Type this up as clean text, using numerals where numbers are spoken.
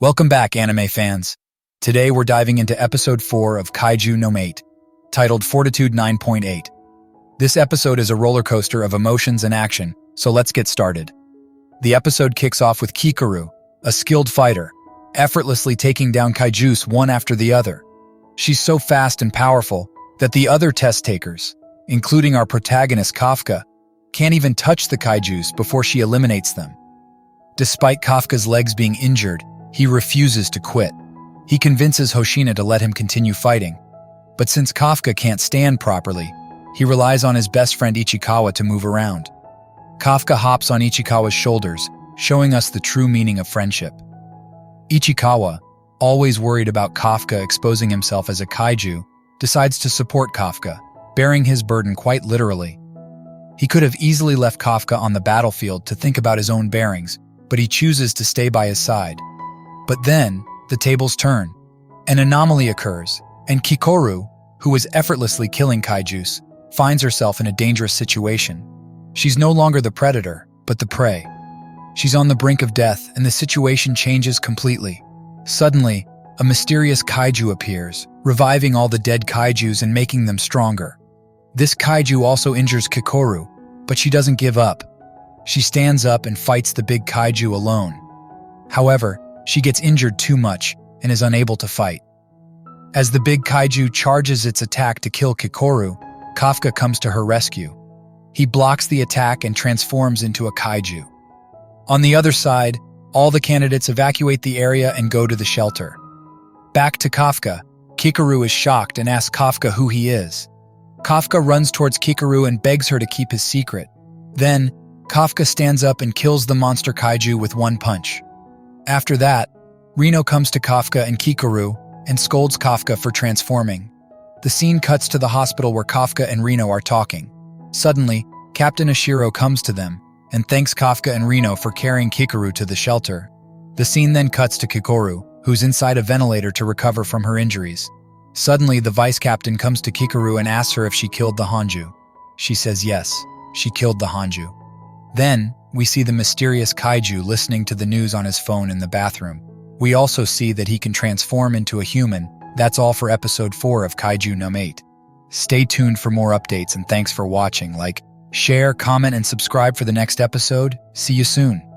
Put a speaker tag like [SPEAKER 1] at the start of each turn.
[SPEAKER 1] Welcome back, anime fans. Today we're diving into episode 4 of Kaiju No, titled Fortitude 9.8. This episode is a roller coaster of emotions and action, so let's get started. The episode kicks off with Kikaru, a skilled fighter, effortlessly taking down kaijus one after the other. She's so fast and powerful that the other test takers, including our protagonist Kafka, can't even touch the kaijus before she eliminates them. Despite Kafka's legs being injured, he refuses to quit. He convinces Hoshina to let him continue fighting. But since Kafka can't stand properly, he relies on his best friend Ichikawa to move around. Kafka hops on Ichikawa's shoulders, showing us the true meaning of friendship. Ichikawa, always worried about Kafka exposing himself as a kaiju, decides to support Kafka, bearing his burden quite literally. He could have easily left Kafka on the battlefield to think about his own bearings, but he chooses to stay by his side. But then, the tables turn. An anomaly occurs, and Kikoru, who was effortlessly killing kaijus, finds herself in a dangerous situation. She's no longer the predator, but the prey. She's on the brink of death, and the situation changes completely. Suddenly, a mysterious kaiju appears, reviving all the dead kaijus and making them stronger. This kaiju also injures Kikoru, but she doesn't give up. She stands up and fights the big kaiju alone. However, she gets injured too much and is unable to fight. As the big kaiju charges its attack to kill Kikoru, Kafka comes to her rescue. He blocks the attack and transforms into a kaiju. On the other side, all the candidates evacuate the area and go to the shelter. Back to Kafka, Kikoru is shocked and asks Kafka who he is. Kafka runs towards Kikoru and begs her to keep his secret. Then, Kafka stands up and kills the monster kaiju with one punch. After that, Rino comes to Kafka and Kikoru and scolds Kafka for transforming. The scene cuts to the hospital where Kafka and Rino are talking. Suddenly, Captain Ashiro comes to them and thanks Kafka and Rino for carrying Kikoru to the shelter. The scene then cuts to Kikoru, who's inside a ventilator to recover from her injuries. Suddenly, the vice captain comes to Kikoru and asks her if she killed the Hanju. She says yes, she killed the Hanju. Then, we see the mysterious kaiju listening to the news on his phone in the bathroom. We also see that he can transform into a human. That's all for episode 4 of Kaiju No. Stay tuned for more updates and thanks for watching. Like, share, comment, and subscribe for the next episode. See you soon.